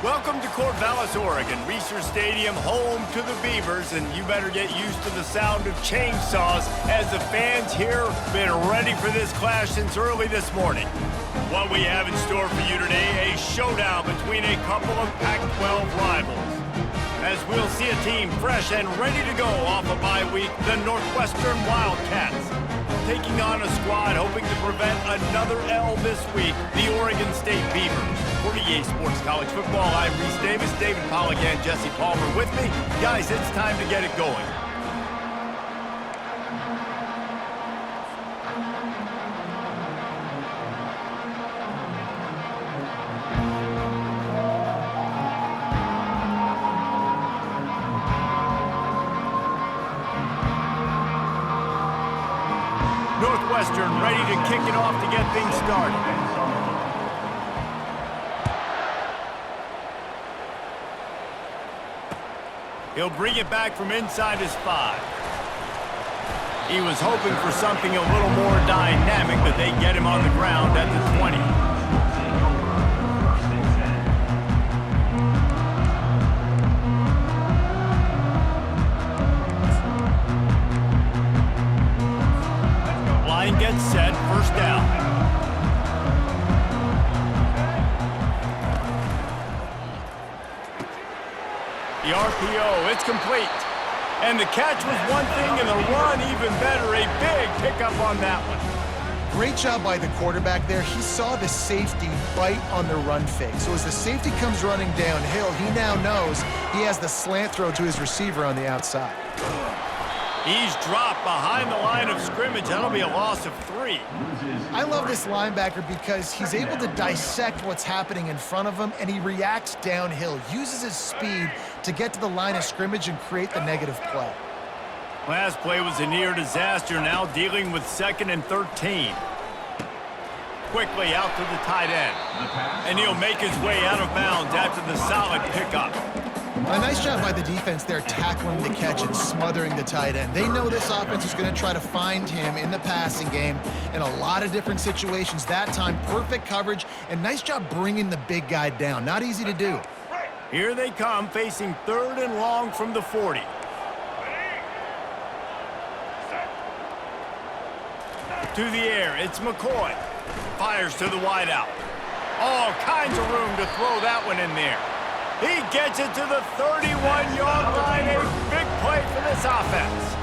Welcome to Corvallis, Oregon, Research Stadium, home to the Beavers, and you better get used to the sound of chainsaws as the fans here have been ready for this clash since early this morning. What we have in store for you today, a showdown between a couple of Pac-12 rivals. As we'll see a team fresh and ready to go off a bye week, the Northwestern Wildcats. Taking on a squad hoping to prevent another L this week, the Oregon State Beavers. For EA Sports College Football, I'm Reese Davis, David Pollock, and Jesse Palmer with me. Guys, it's time to get it going. Northwestern ready to kick it off to get things started. He'll bring it back from inside his 5. He was hoping for something a little more dynamic, but they get him on the ground at the 20. Line gets set, first down. The RPO, it's complete. And the catch was one thing, and the run even better. A big pickup on that one. Great job by the quarterback there. He saw the safety bite on the run fake. So as the safety comes running downhill, he now knows he has the slant throw to his receiver on the outside. He's dropped behind the line of scrimmage. That'll be a loss of 3. I love this linebacker because he's able to dissect what's happening in front of him, and he reacts downhill, uses his speed to get to the line of scrimmage and create the negative play. Last play was a near disaster, now dealing with 2nd and 13. Quickly out to the tight end. And he'll make his way out of bounds after the solid pickup. A nice job by the defense there tackling the catch and smothering the tight end. They know this offense is going to try to find him in the passing game in a lot of different situations. That time, perfect coverage, and nice job bringing the big guy down. Not easy to do. Here they come, facing 3rd and long from the 40. To the air, it's McCoy. Fires to the wideout. All kinds of room to throw that one in there. He gets it to the 31-yard line. A big play for this offense.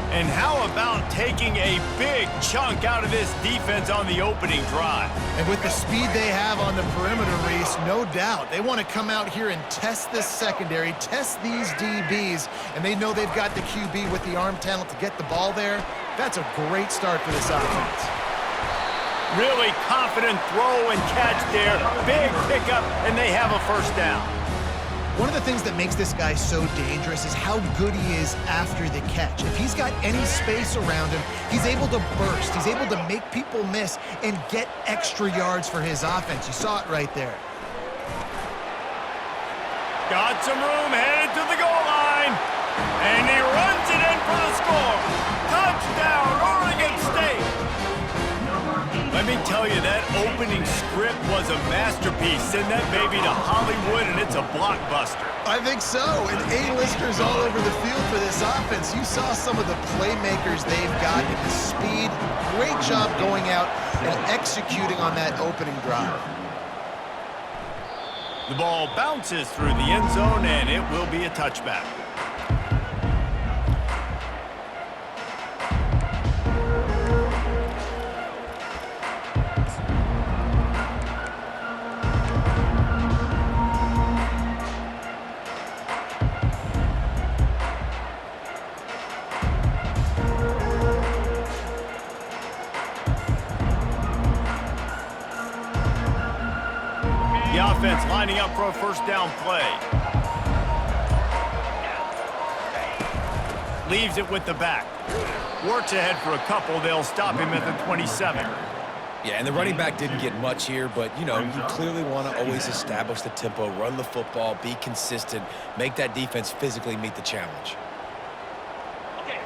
And how about taking a big chunk out of this defense on the opening drive? And with the speed they have on the perimeter, Reese, no doubt, they want to come out here and test this secondary, test these DBs, and they know they've got the QB with the arm talent to get the ball there. That's a great start for this offense. Really confident throw and catch there. Big pickup, and they have a first down. One of the things that makes this guy so dangerous is how good he is after the catch. If he's got any space around him, he's able to burst. He's able to make people miss and get extra yards for his offense. You saw it right there. Got some room, headed to the goal line. And he runs it in for the score. Touchdown, Oregon State. Let me tell you, that opening script was a masterpiece. Send that baby to Hollywood, and it's a blockbuster. I think so, and A-listers all over the field for this offense. You saw some of the playmakers they've got in the speed. Great job going out and executing on that opening drive. The ball bounces through the end zone, and it will be a touchback. The offense lining up for a first down play. Leaves it with the back. Works ahead for a couple. They'll stop him at the 27. Yeah, and the running back didn't get much here, but, you know, you clearly want to always establish the tempo, run the football, be consistent, make that defense physically meet the challenge.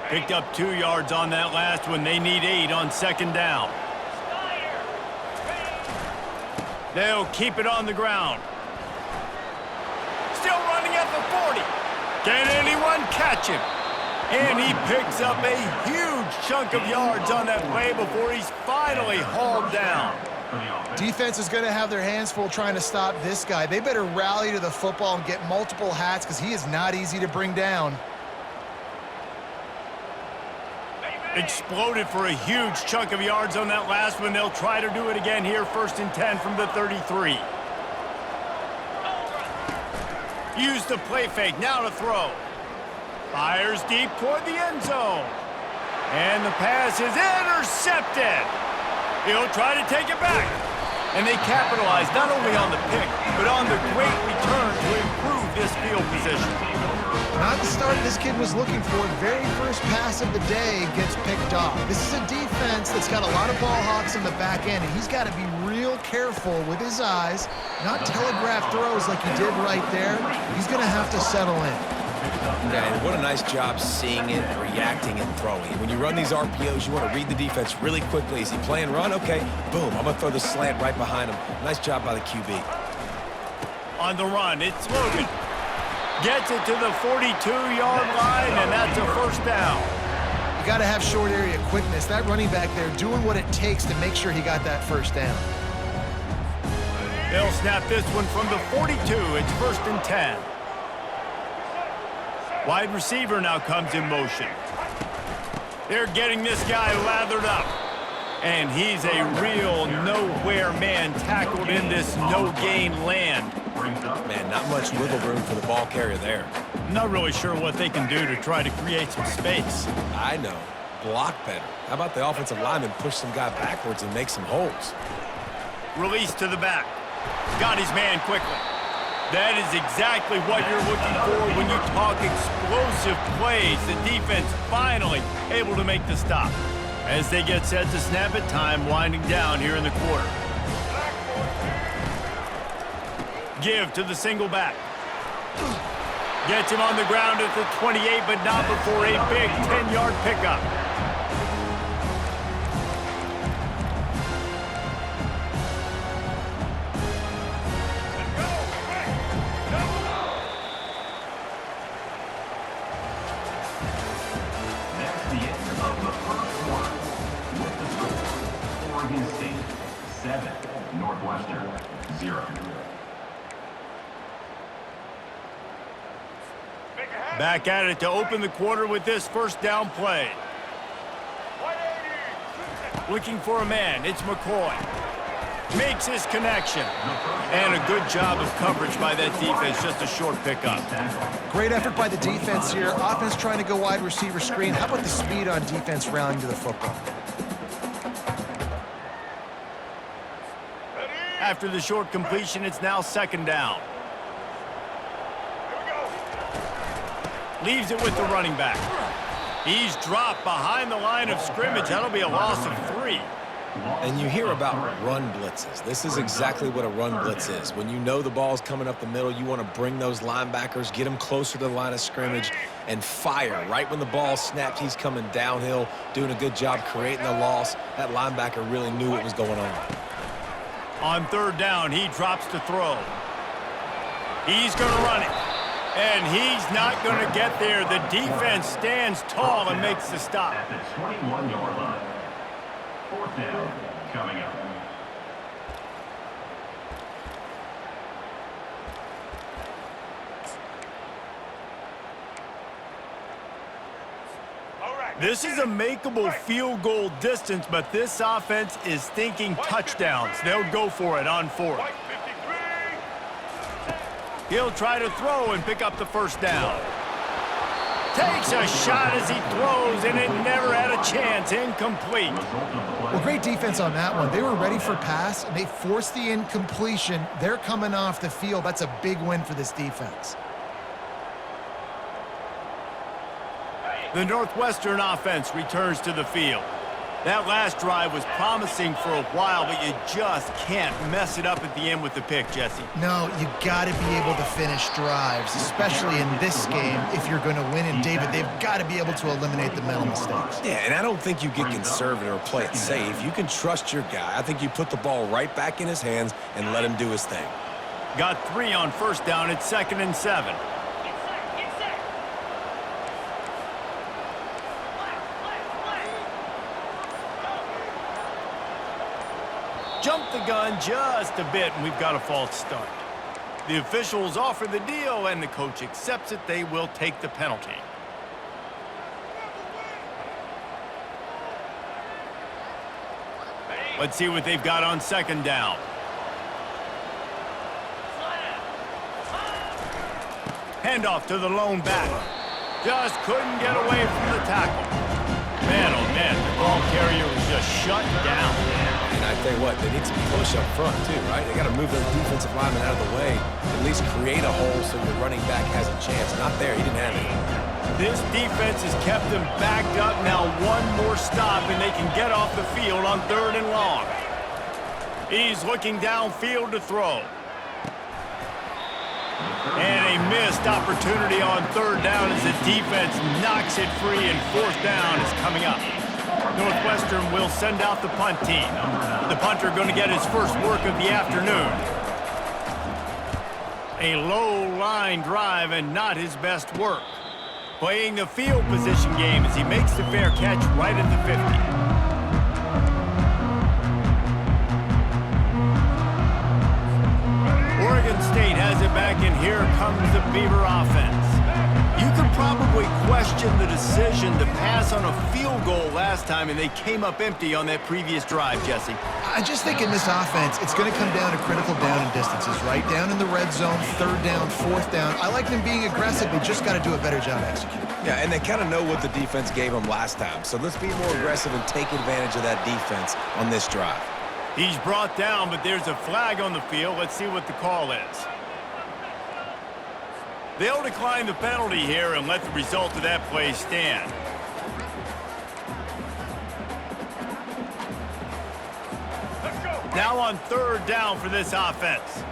Picked up 2 yards on that last one. They need 8 on second down. They'll keep it on the ground. still running at the 40. Can anyone catch him? And he picks up a huge chunk of yards on that play before he's finally hauled down. Defense is going to have their hands full trying to stop this guy. They better rally to the football and get multiple hats because he is not easy to bring down. Exploded for a huge chunk of yards on that last one. They'll try to do it again here, 1st and 10 from the 33. Use the play fake, now to throw. Fires deep toward the end zone. And the pass is intercepted. He'll try to take it back. And they capitalize not only on the pick, but on the great return to improve this field position. Not the start this kid was looking for. Very first pass of the day gets picked off. This is a defense that's got a lot of ball hawks in the back end, and he's got to be real careful with his eyes, not telegraph throws like he did right there. He's going to have to settle in. Yeah, and what a nice job seeing it, reacting, and throwing. When you run these RPOs, you want to read the defense really quickly. Is he playing run? Okay, boom, I'm going to throw the slant right behind him. Nice job by the QB. On the run, it's Logan. Gets it to the 42-yard line, and that's a 1st down. You got to have short area quickness. That running back there doing what it takes to make sure he got that 1st down. They'll snap this one from the 42. It's 1st and 10. Wide receiver now comes in motion. They're getting this guy lathered up. And he's a real nowhere man tackled in this no-gain land. Man, not much wiggle room for the ball carrier there. Not really sure what they can do to try to create some space. I know. Block better. How about the offensive lineman push some guy backwards and make some holes? Release to the back. Got his man quickly. That is exactly what you're looking for when you talk explosive plays. The defense finally able to make the stop. As they get set to snap it, time winding down here in the quarter. Give to the single back. Gets him on the ground at the 28, but not before a big 10-yard pickup. That's the end of the first quarter. With the score, Oregon State 7, Northwestern 0. Back at it to open the quarter with this 1st down play. Looking for a man, it's McCoy. Makes his connection. And a good job of coverage by that defense, just a short pickup. Great effort by the defense here. Offense trying to go wide receiver screen. How about the speed on defense rallying to the football? After the short completion, it's now 2nd down. Leaves it with the running back. He's dropped behind the line of scrimmage. That'll be a loss of 3. And you hear about run blitzes. This is exactly what a run blitz is. When you know the ball's coming up the middle, you want to bring those linebackers, get them closer to the line of scrimmage, and fire. Right when the ball snapped, he's coming downhill, doing a good job creating the loss. That linebacker really knew what was going on. On 3rd down, he drops to throw. He's going to run it. And he's not going to get there. The defense stands tall and makes the stop. At the 21-yard line. 4th down coming up. This is a makeable field goal distance, but this offense is thinking touchdowns. They'll go for it on 4th. He'll try to throw and pick up the 1st down. Takes a shot as he throws, and it never had a chance. Incomplete. Well, great defense on that one. They were ready for pass, and they forced the incompletion. They're coming off the field. That's a big win for this defense. The Northwestern offense returns to the field. That last drive was promising for a while, but you just can't mess it up at the end with the pick, Jesse. No, you got to be able to finish drives, especially in this game if you're going to win. And, David, they've got to be able to eliminate the mental mistakes. Yeah, and I don't think you get conservative or play it safe. You can trust your guy. I think you put the ball right back in his hands and let him do his thing. Got 3 on first down. It's 2nd and 7. Jump the gun just a bit, and we've got a false start. The officials offer the deal, and the coach accepts it. They will take the penalty. Let's see what they've got on 2nd down. Handoff to the lone back. Just couldn't get away from the tackle. Man, oh man, the ball carrier was just shut down. And I tell you what, they need some push up front too, right? They got to move those defensive linemen out of the way, at least create a hole so your running back has a chance. Not there, he didn't have it. This defense has kept them backed up. Now one more stop, and they can get off the field on 3rd and long. He's looking downfield to throw. And a missed opportunity on 3rd down as the defense knocks it free, and 4th down is coming up. Northwestern will send out the punt team. The punter going to get his first work of the afternoon. A low line drive and not his best work. Playing the field position game as he makes the fair catch right at the 50. Oregon State has it back, and here comes the Beaver offense. You could probably question the decision to pass on a field goal last time, and they came up empty on that previous drive, Jesse. I just think in this offense, it's going to come down to critical down and distances, right? Down in the red zone, 3rd down, 4th down. I like them being aggressive. They just got to do a better job executing. Yeah, and they kind of know what the defense gave them last time. So let's be more aggressive and take advantage of that defense on this drive. He's brought down, but there's a flag on the field. Let's see what the call is. They'll decline the penalty here and let the result of that play stand. Now on 3rd down for this offense.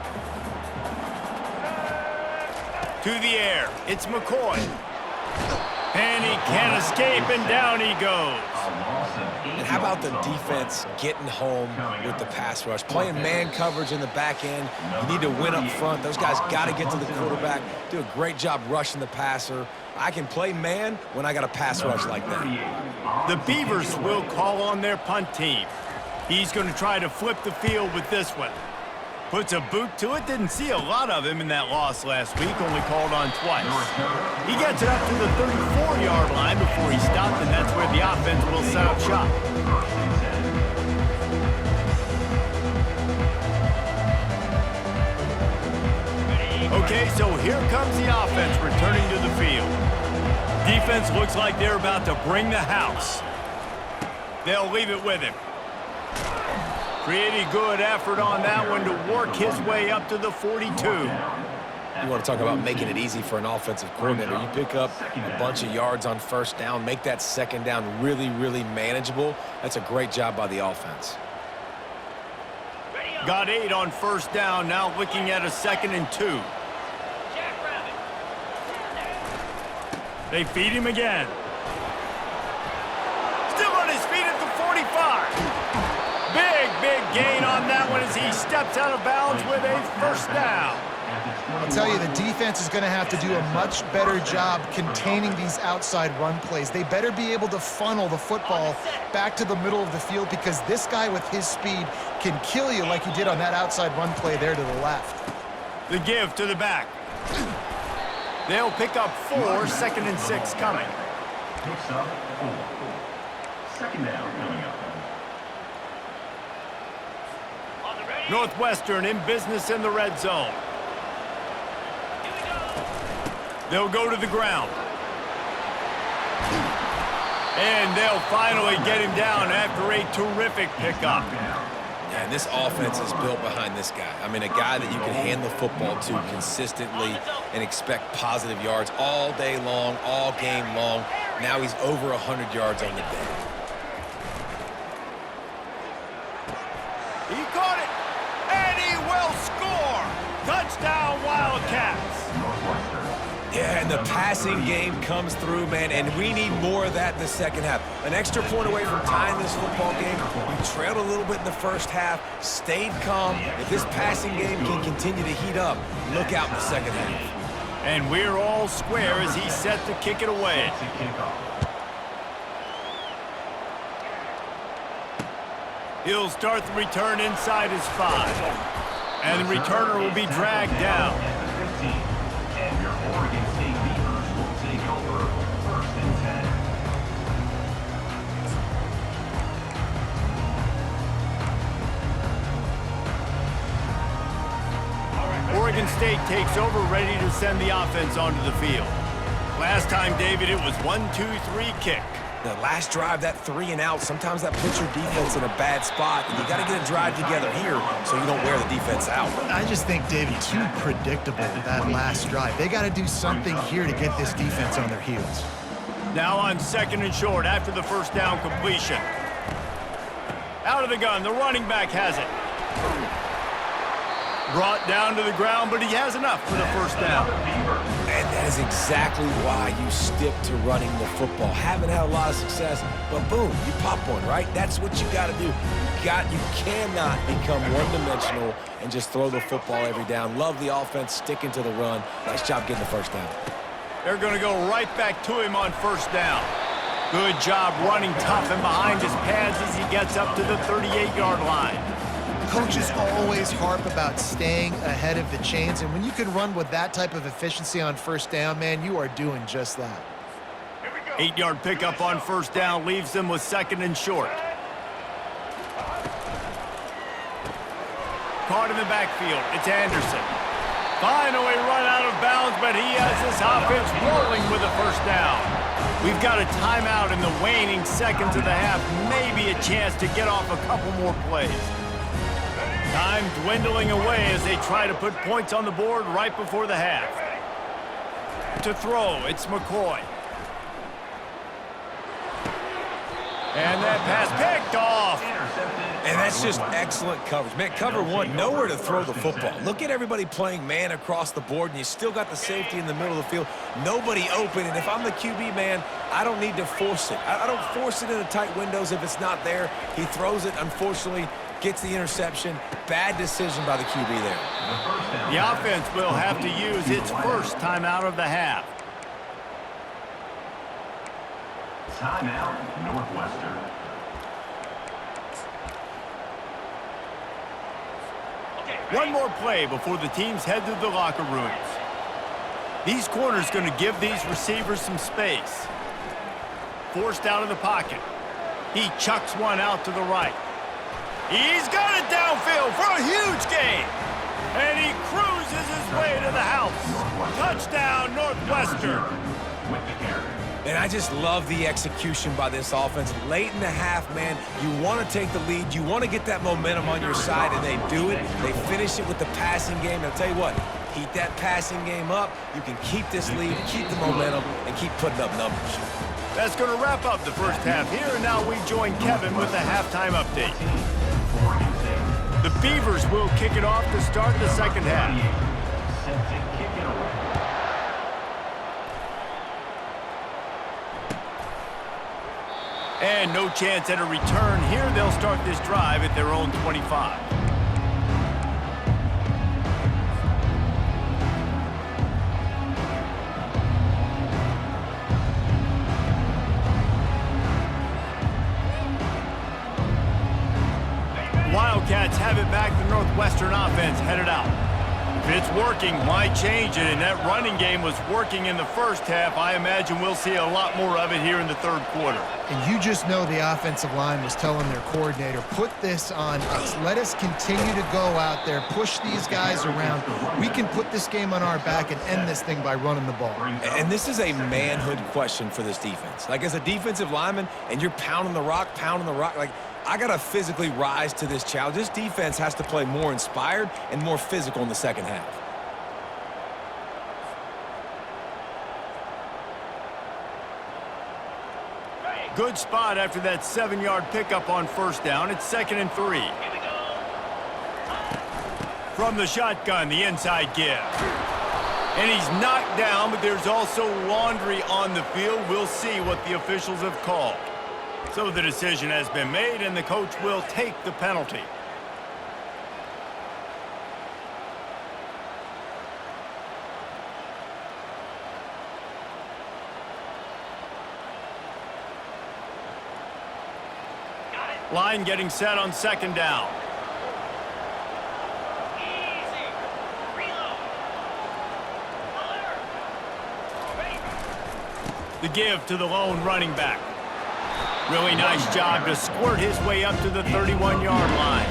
To the air. It's McCoy. And he can't escape, and down he goes. And how about the defense getting home with the pass rush? Playing man coverage in the back end. You need to win up front. Those guys got to get to the quarterback. Do a great job rushing the passer. I can play man when I got a pass rush like that. The Beavers will call on their punt team. He's going to try to flip the field with this one. Puts a boot to it. Didn't see a lot of him in that loss last week. Only called on twice. He gets it up to the 34-yard line before he stopped, and that's where the offense will set up shop. Okay, so here comes the offense returning to the field. Defense looks like they're about to bring the house. They'll leave it with him. Pretty good effort on that one to work his way up to the 42. You want to talk about making it easy for an offensive coordinator. You pick up a bunch of yards on 1st down, make that 2nd down really, really manageable. That's a great job by the offense. Got 8 on 1st down, now looking at a 2nd and 2. They feed him again. Still on his feet at the 45. Big gain on that one as he steps out of bounds with a 1st down. I'll tell you, the defense is going to have to do a much better job containing these outside run plays. They better be able to funnel the football back to the middle of the field, because this guy with his speed can kill you like he did on that outside run play there to the left. The give to the back. They'll pick up 4, 2nd and 6 coming. Picks up 4. 2nd down coming up. Northwestern in business in the red zone. They'll go to the ground. And they'll finally get him down after a terrific pickup. Yeah, and this offense is built behind this guy. I mean, a guy that you can hand the football to consistently and expect positive yards all day long, all game long. Now he's over 100 yards on the day. He caught it, and he will score. Touchdown, Wildcats. Yeah, and the passing game comes through, man, and we need more of that in the second half. An extra point away from tying this football game. We trailed a little bit in the first half, stayed calm. If this passing game can continue to heat up, look out in the second half. And we're all square as he's set to kick it away. He'll start the return inside his 5. And the returner will be dragged down. And your Oregon State Beavers will take over 1st and 10. Oregon State takes over, ready to send the offense onto the field. Last time, David, it was 1-2-3 kick. The last drive, that 3 and out, sometimes that puts your defense in a bad spot, and you got to get a drive together here so you don't wear the defense out. I just think, David, too predictable, that last drive. They got to do something here to get this defense on their heels. Now on 2nd and short after the first down completion. Out of the gun, the running back has it. Brought down to the ground, but he has enough for the first down. And that is exactly why you stick to running the football. Haven't had a lot of success, but boom, you pop one, right? That's what you got to do. You cannot become one-dimensional and just throw the football every down. Love the offense, sticking to the run. Nice job getting the first down. They're going to go right back to him on first down. Good job running tough and behind his pads as he gets up to the 38-yard line. Coaches always harp about staying ahead of the chains, and when you can run with that type of efficiency on first down, man, you are doing just that. 8-yard pickup on first down leaves them with 2nd and short. Caught in the backfield. It's Anderson. Finally run out of bounds, but he has this offense rolling with a first down. We've got a timeout in the waning seconds of the half. Maybe a chance to get off a couple more plays. Time dwindling away as they try to put points on the board right before the half. To throw, it's McCoy. And that pass picked off. And that's just excellent coverage. Man, cover one, nowhere to throw the football. Look at everybody playing man across the board, and you still got the safety in the middle of the field. Nobody open, and if I'm the QB, man, I don't need to force it. I don't force it into tight windows if it's not there. He throws it, unfortunately, gets the interception. Bad decision by the QB there. The offense will have to use its first timeout of the half. Timeout, Northwestern. One more play before the teams head to the locker rooms. These corners going to give these receivers some space. Forced out of the pocket. He chucks one out to the right. He's got it downfield for a huge gain. And he cruises his way to the house. Touchdown, Northwestern. With the carry. And I just love the execution by this offense. Late in the half, man, you want to take the lead. You want to get that momentum on your side, and they do it. They finish it with the passing game. And I'll tell you what, heat that passing game up. You can keep this lead, keep the momentum, and keep putting up numbers. That's going to wrap up the first half here, and now we join Kevin with the halftime update. The Beavers will kick it off to start the second half. Set to kick it away. And no chance at a return here. They'll start this drive at their own 25. Wildcats have it back. The Northwestern offense headed out. If it's working, why change it? And that running game was working in the first half. I imagine we'll see a lot more of it here in the third quarter. And you just know the offensive line was telling their coordinator, put this on us. Let us continue to go out there, push these guys around. We can put this game on our back and end this thing by running the ball. And this is a manhood question for this defense. Like, as a defensive lineman, and you're pounding the rock, like, I got to physically rise to this challenge. This defense has to play more inspired and more physical in the second half. Good spot after that 7-yard pickup on first down. It's 2nd and 3. From the shotgun, the inside give. And he's knocked down, but there's also laundry on the field. We'll see what the officials have called. So the decision has been made, and the coach will take the penalty. Line getting set on second down. The give to the lone running back. Really nice job to squirt his way up to the 31-yard line.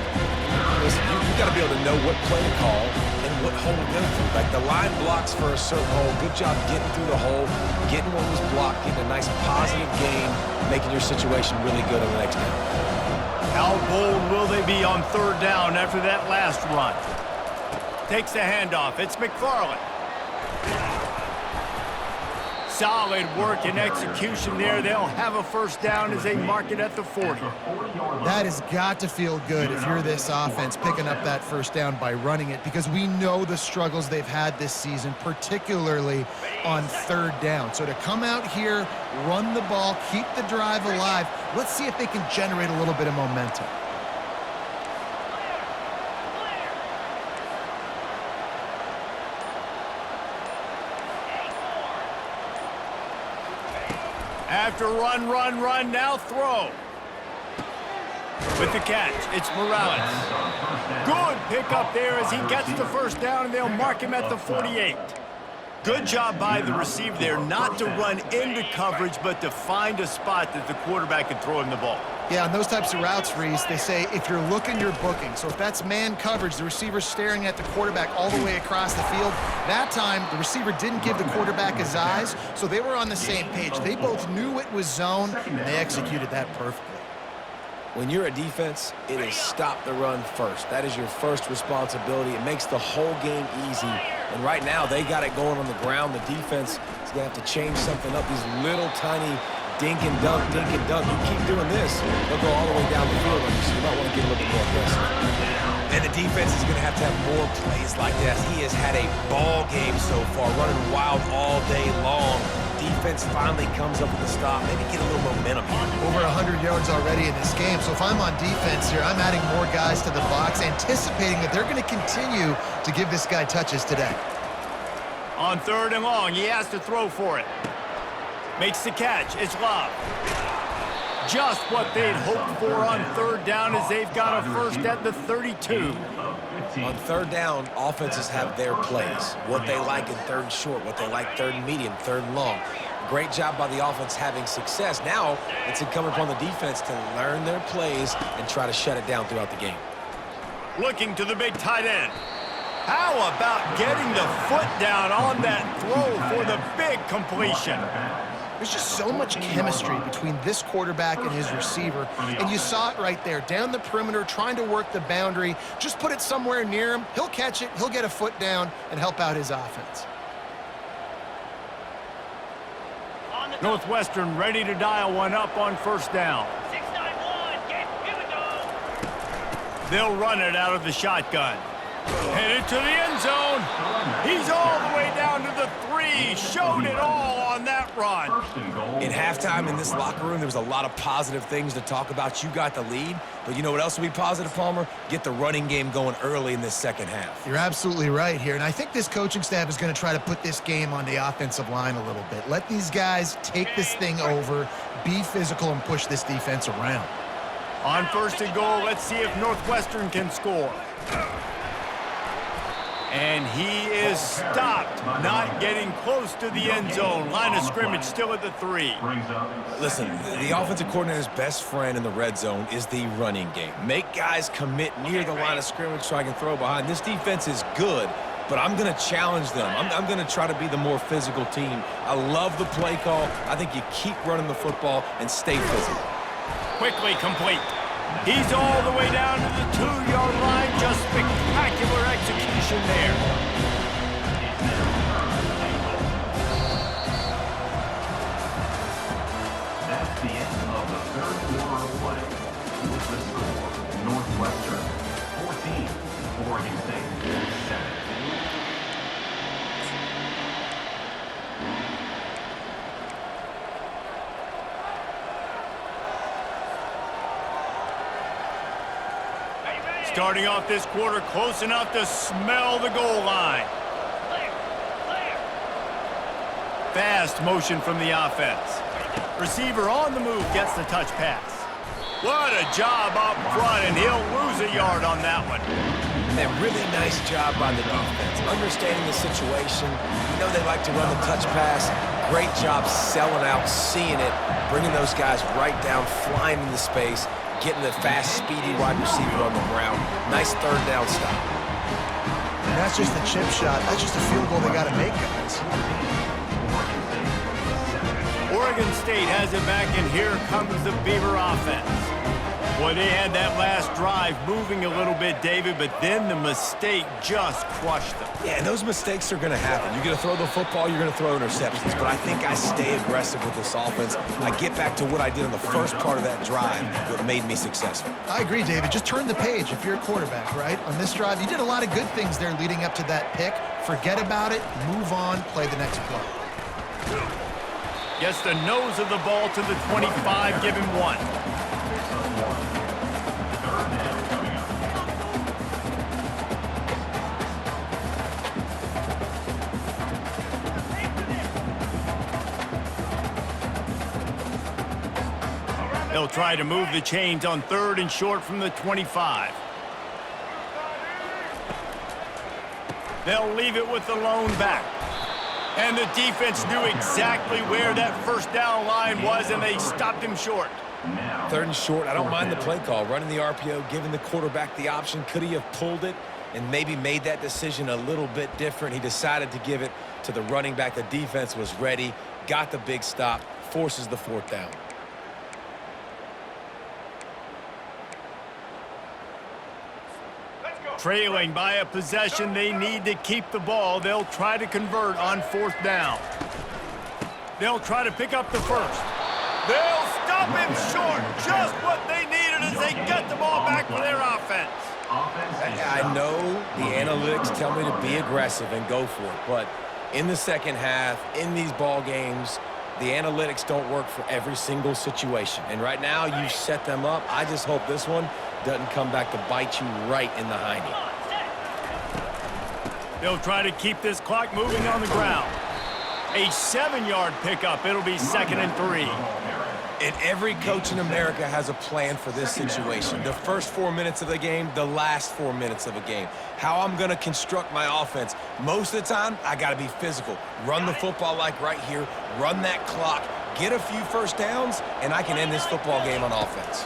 Listen, you got to be able to know what play to call and what hole to go through. Like the line blocks for a certain hole. Good job getting through the hole, getting what was blocked, getting a nice positive gain, making your situation really good on the next down. How bold will they be on third down after that last run? Takes the handoff. It's McFarland. Solid work and execution there. They'll have a first down as they mark it at the 40. That has got to feel good if you're this offense picking up that first down by running it, because we know the struggles they've had this season, particularly on third down. So to come out here, run the ball, keep the drive alive, let's see if they can generate a little bit of momentum. After run, now throw. With the catch, it's Morales. Good pickup there as he gets the first down, and they'll mark him at the 48. Good job by the receiver there not to run into coverage, but to find a spot that the quarterback can throw him the ball. Yeah, on those types of routes, Reese, they say if you're looking, you're booking. So if that's man coverage, the receiver's staring at the quarterback all the way across the field. That time, the receiver didn't give the quarterback his eyes, so they were on the same page. They both knew it was zone, and they executed that perfectly. When you're a defense, it is stop the run first. That is your first responsibility. It makes the whole game easy. And right now, they got it going on the ground. The defense is going to have to change something up. These little tiny dink and dunk, dink and dunk. You keep doing this, they'll go all the way down the field on you, so you might want to get a little bit more aggressive. And the defense is going to have more plays like that. He has had a ball game so far, running wild all day long. Defense finally comes up with a stop, maybe get a little momentum here. Over 100 yards already in this game, so if I'm on defense here, I'm adding more guys to the box, anticipating that they're going to continue to give this guy touches today. On third and long, he has to throw for it. Makes the catch. It's Love. Just what they'd hoped for on third down as they've got a first at the 32. On third down, offenses have their plays. What they like in third and short, what they like third and medium, third and long. Great job by the offense having success. Now it's incumbent upon the defense to learn their plays and try to shut it down throughout the game. Looking to the big tight end. How about getting the foot down on that throw for the big completion? There's just so much chemistry between this quarterback and his receiver, and you saw it right there, down the perimeter, trying to work the boundary. Just put it somewhere near him. He'll catch it, he'll get a foot down, and help out his offense. Northwestern ready to dial one up on first down. 6-9-1, give it to him. They'll run it out of the shotgun. Headed to the end zone. He's all the way down to the 3. Showed it all on that run. In halftime in this locker room, there was a lot of positive things to talk about. You got the lead, but you know what else will be positive, Palmer? Get the running game going early in this second half. You're absolutely right here, and I think this coaching staff is going to try to put this game on the offensive line a little bit. Let these guys take this thing over, be physical, and push this defense around. On first and goal, let's see if Northwestern can score. And he is stopped, not getting close to the end zone. Line of scrimmage still at the 3. Listen, the offensive coordinator's best friend in the red zone is the running game. Make guys commit near the line of scrimmage so I can throw behind. This defense is good, but I'm going to challenge them. I'm going to try to be the more physical team. I love the play call. I think you keep running the football and stay physical. Quickly complete. He's all the way down to the 2-yard line. Just spectacular execution there. That's the end of the third quarter of play. With the score, Northwestern 14, Oregon State 7. Starting off this quarter close enough to smell the goal line. Clear. Clear. Fast motion from the offense. Receiver on the move gets the touch pass. What a job up front, and he'll lose a yard on that one. And really nice job by the defense. Understanding the situation. You know they like to run the touch pass. Great job selling out, seeing it, bringing those guys right down, flying into space, getting the fast, speedy wide receiver on the ground. Nice third down stop. And that's just a chip shot. That's just a field goal they got to make, guys. Oregon State has it back, and here comes the Beaver offense. Boy, they had that last drive moving a little bit, David, but then the mistake just crushed them. Yeah, and those mistakes are going to happen. You're going to throw the football, you're going to throw interceptions, but I think I stay aggressive with this offense. I get back to what I did in the first part of that drive that made me successful. I agree, David. Just turn the page if you're a quarterback, right? On this drive, you did a lot of good things there leading up to that pick. Forget about it, move on, play the next play. Gets the nose of the ball to the 25, give him one. They'll try to move the chains on 3rd and short from the 25. They'll leave it with the lone back. And the defense knew exactly where that first down line was, and they stopped him short. 3rd and short, I don't mind the play call. Running the RPO, giving the quarterback the option. Could he have pulled it and maybe made that decision a little bit different? He decided to give it to the running back. The defense was ready, got the big stop, forces the 4th down. Trailing by a possession, they need to keep the ball. They'll try to convert on 4th down. They'll try to pick up the first. They'll stop him short. Just what they needed as they get the ball back for their offense. I know the analytics tell me to be aggressive and go for it, but in the second half, in these ball games, the analytics don't work for every single situation. And right now, you set them up. I just hope this one doesn't come back to bite you right in the hiney. They'll try to keep this clock moving on the ground. A 7-yard pickup. It'll be 2nd and 3. And every coach in America has a plan for this situation. The first 4 minutes of the game, the last 4 minutes of a game. How I'm going to construct my offense. Most of the time, I got to be physical. Run the football like right here. Run that clock. Get a few first downs, and I can end this football game on offense.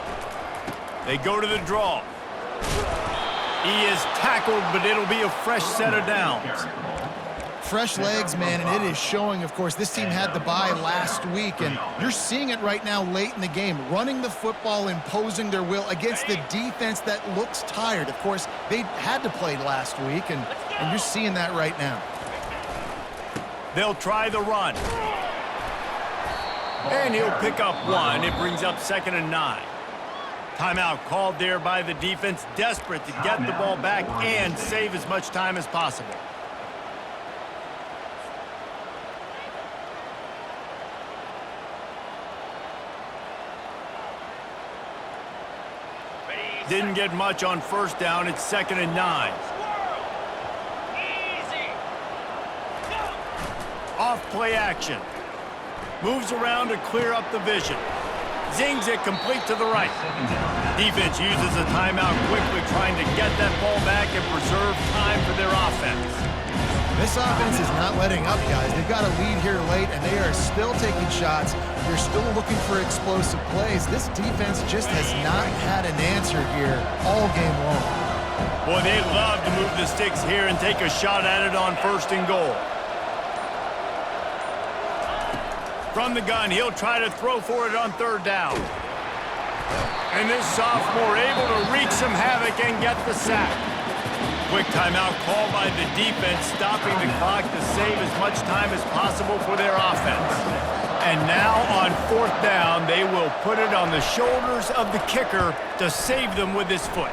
They go to the draw. He is tackled, but it'll be a fresh set of downs. Fresh legs, man, and it is showing, of course. This team had the bye last week, and you're seeing it right now late in the game. Running the football, imposing their will against the defense that looks tired. Of course, they had to play last week, and you're seeing that right now. They'll try the run. And he'll pick up one. It brings up 2nd and 9. Timeout called there by the defense, desperate to get the ball back and save as much time as possible. Didn't get much on 1st down. It's 2nd and 9. Easy. Go. Off play action. Moves around to clear up the vision. Zings it complete to the right. Defense uses a timeout quickly, trying to get that ball back and preserve time for their offense. This offense is not letting up, guys. They've got a lead here late, and they are still taking shots. They're still looking for explosive plays. This defense just has not had an answer here all game long. Boy, they love to move the sticks here and take a shot at it on 1st and goal. From the gun, he'll try to throw for it on 3rd down. And this sophomore able to wreak some havoc and get the sack. Quick timeout called by the defense, stopping the clock to save as much time as possible for their offense. And now on 4th down, they will put it on the shoulders of the kicker to save them with his foot.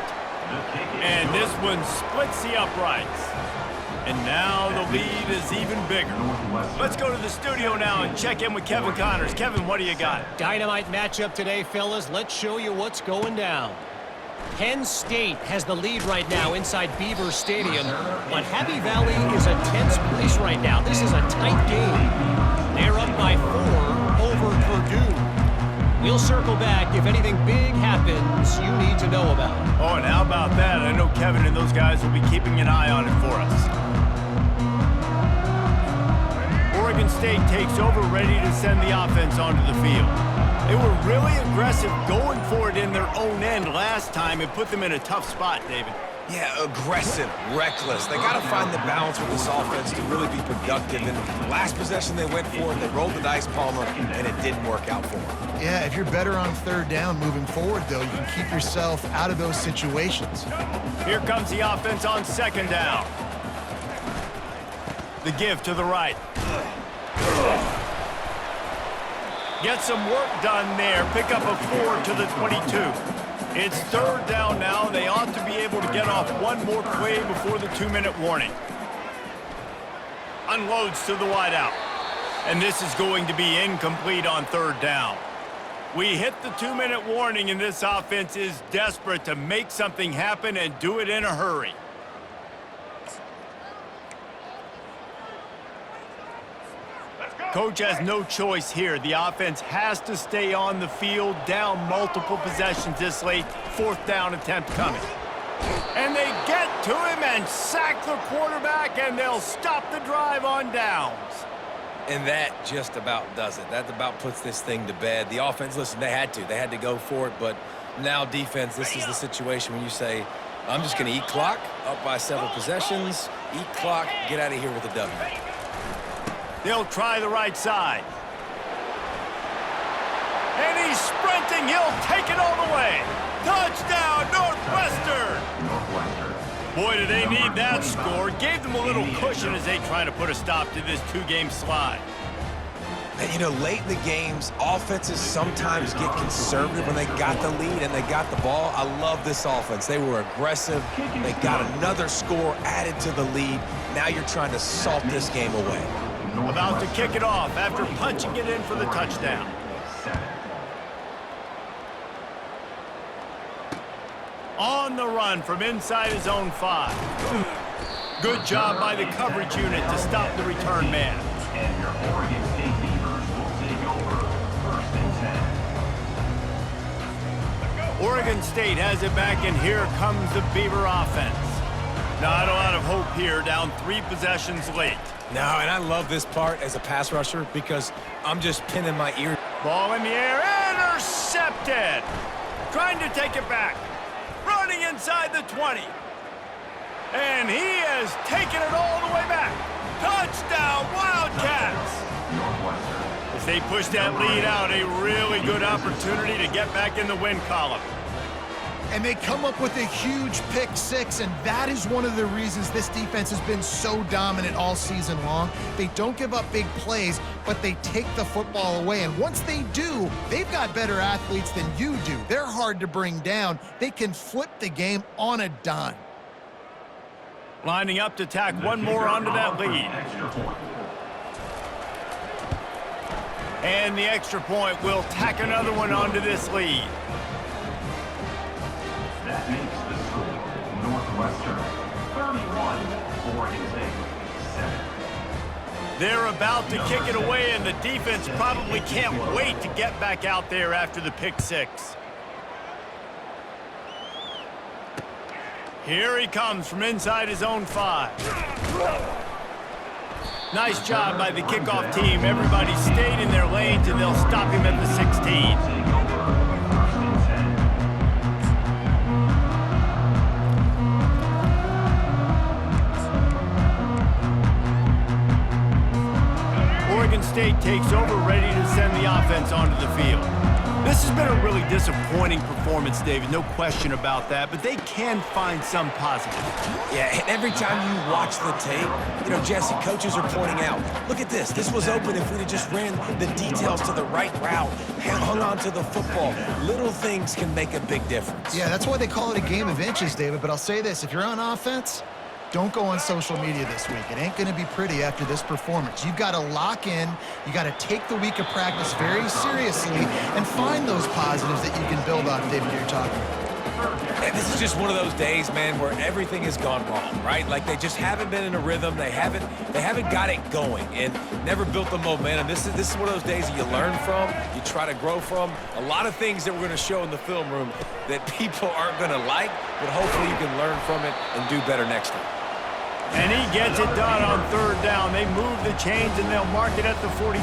And this one splits the uprights. And now the lead is even bigger. Let's go to the studio now and check in with Kevin Connors. Kevin, what do you got? Dynamite matchup today, fellas. Let's show you what's going down. Penn State has the lead right now inside Beaver Stadium, but Happy Valley is a tense place right now. This is a tight game. They're up by 4 over Purdue. We'll circle back if anything big happens you need to know about. Oh, and how about that? I know Kevin and those guys will be keeping an eye on it for us. Oregon State takes over, ready to send the offense onto the field. They were really aggressive going for it in their own end last time. It put them in a tough spot, David. Yeah, aggressive, reckless. They got to find the balance with this offense to really be productive. And last possession they went for it, they rolled the dice, Palmer, and it didn't work out for them. Yeah, if you're better on third down moving forward, though, you can keep yourself out of those situations. Here comes the offense on second down. The give to the right. Get some work done there. Pick up a 4 to the 22. It's third down now. They ought to be able to get off one more play before the 2-minute warning. Unloads to the wideout. And this is going to be incomplete on third down. We hit the 2-minute warning, and this offense is desperate to make something happen and do it in a hurry. Coach has no choice here. The offense has to stay on the field, down multiple possessions this late. Fourth down attempt coming. And they get to him and sack the quarterback, and they'll stop the drive on downs. And that just about does it. That about puts this thing to bed. The offense, listen, they had to go for it, but now defense, this is the situation when you say, I'm just going to eat clock, up by several possessions, eat clock, get out of here with a W. They'll try the right side. And he's sprinting. He'll take it all the way. Touchdown, Northwestern! Boy, do they need that score. Gave them a little cushion as they try to put a stop to this 2-game slide. And, you know, late in the games, offenses sometimes get conservative when they got the lead and they got the ball. I love this offense. They were aggressive. They got another score added to the lead. Now you're trying to salt this game away. About to kick it off after punching it in for the touchdown. On the run from inside his own 5. Good job by the coverage unit to stop the return man. And your Oregon State Beavers will take over first and 10. Oregon State has it back, and here comes the Beaver offense. Not a lot of hope here, down 3 possessions late. No, and I love this part as a pass rusher because I'm just pinning my ear. Ball in the air, intercepted. Trying to take it back. Running inside the 20. And he has taken it all the way back. Touchdown, Wildcats. As they push that lead out, a really good opportunity to get back in the win column. And they come up with a huge pick 6, and that is one of the reasons this defense has been so dominant all season long. They don't give up big plays, but they take the football away. And once they do, they've got better athletes than you do. They're hard to bring down. They can flip the game on a dime. Lining up to tack one more onto that lead. And the extra point will tack another one onto this lead. That makes the score Northwestern 31, Oregon State 7. They're about to kick it away, and the defense probably can't wait to get back out there after the pick 6. Here he comes from inside his own 5. Nice job by the kickoff team. Everybody stayed in their lanes, and they'll stop him at the 16. Oregon State takes over, ready to send the offense onto the field. This has been a really disappointing performance, David, no question about that, but they can find some positive. Yeah, and every time you watch the tape, you know, Jesse, coaches are pointing out, look at this. This was open if we'd have just ran the details to the right route, hung on to the football. Little things can make a big difference. Yeah, that's why they call it a game of inches, David, but I'll say this. If you're on offense, don't go on social media this week. It ain't going to be pretty after this performance. You've got to lock in. You got to take the week of practice very seriously and find those positives that you can build on, David, you're talking about. And this is just one of those days, man, where everything has gone wrong, right? Like they just haven't been in a rhythm. They haven't got it going and never built the momentum. This is one of those days that you learn from, you try to grow from. A lot of things that we're going to show in the film room that people aren't going to like, but hopefully you can learn from it and do better next time. And he gets it done on third down. They move the chains, and they'll mark it at the 44.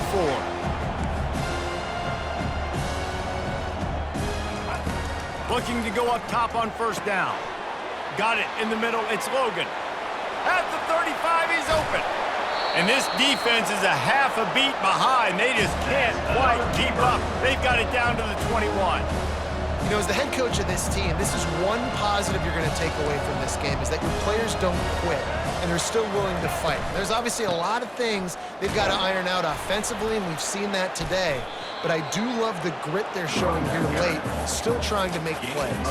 Looking to go up top on first down. Got it in the middle. It's Logan. At the 35, he's open. And this defense is a half a beat behind. They just can't quite keep up. They've got it down to the 21. You know, as the head coach of this team, this is one positive you're going to take away from this game, is that your players don't quit, and they're still willing to fight. There's obviously a lot of things they've got to iron out offensively, and we've seen that today. But I do love the grit they're showing here late, still trying to make plays.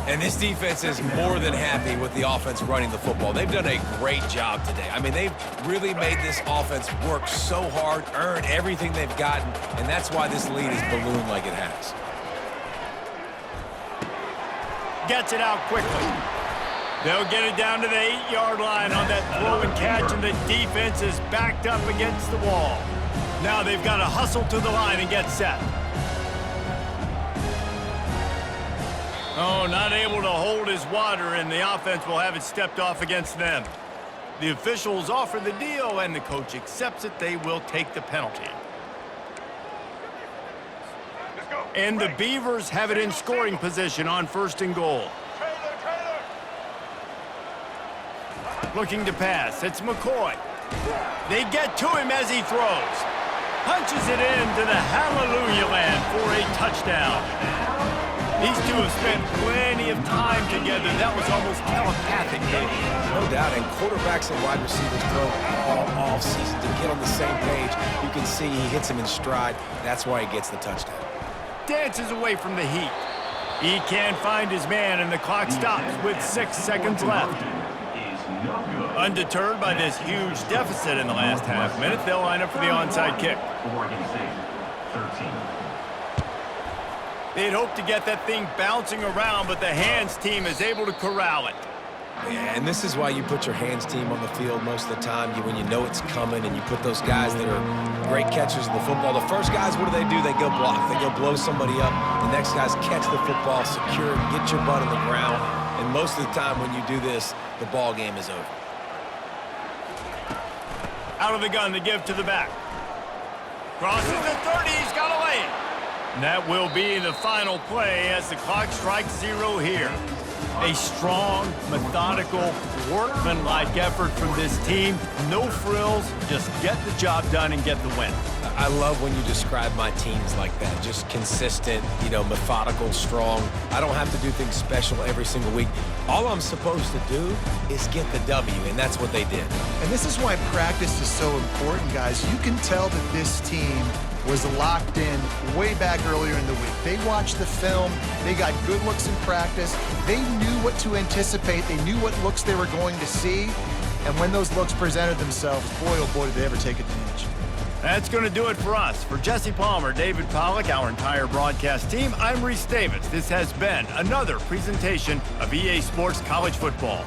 And this defense is more than happy with the offense running the football. They've done a great job today. I mean, they've really made this offense work so hard, earn everything they've gotten, and that's why this lead is ballooned like it has. Gets it out quickly. They'll get it down to the 8-yard line on that throw and catch, and the defense is backed up against the wall. Now they've got to hustle to the line and get set. Oh, not able to hold his water, and the offense will have it stepped off against them. The officials offer the deal, and the coach accepts it. They will take the penalty. And the Beavers have it in scoring position on first and goal. Looking to pass. It's McCoy. They get to him as he throws. Punches it into the hallelujah land for a touchdown. These two have spent plenty of time together. That was almost telepathic, Dave. No doubt, and quarterbacks and wide receivers throw all off season to get on the same page. You can see he hits him in stride. That's why he gets the touchdown. Dances away from the heat. He can't find his man, and the clock stops with 6 seconds left. Undeterred by this huge deficit in the last half minute, they'll line up for the onside kick. They'd hoped to get that thing bouncing around, but the hands team is able to corral it. Yeah, and this is why you put your hands team on the field most of the time, when you know it's coming, and you put those guys that are great catchers of the football. The first guys, what do? They go block. They go blow somebody up. The next guys catch the football, secure it, get your butt on the ground. And most of the time when you do this, the ball game is over. Out of the gun to give to the back. Crosses the 30, he's got a lane. And that will be the final play as the clock strikes 0 here. A strong, methodical, workmanlike effort from this team. No frills, just get the job done and get the win. I love when you describe my teams like that. Just consistent, methodical, strong. I don't have to do things special every single week. All I'm supposed to do is get the W, and that's what they did. And this is why practice is so important, guys. You can tell that this team was locked in way back earlier in the week. They watched the film. They got good looks in practice. They knew what to anticipate. They knew what looks they were going to see. And when those looks presented themselves, boy, oh boy, did they ever take advantage. That's going to do it for us. For Jesse Palmer, David Pollack, our entire broadcast team, I'm Reese Davis. This has been another presentation of EA Sports College Football.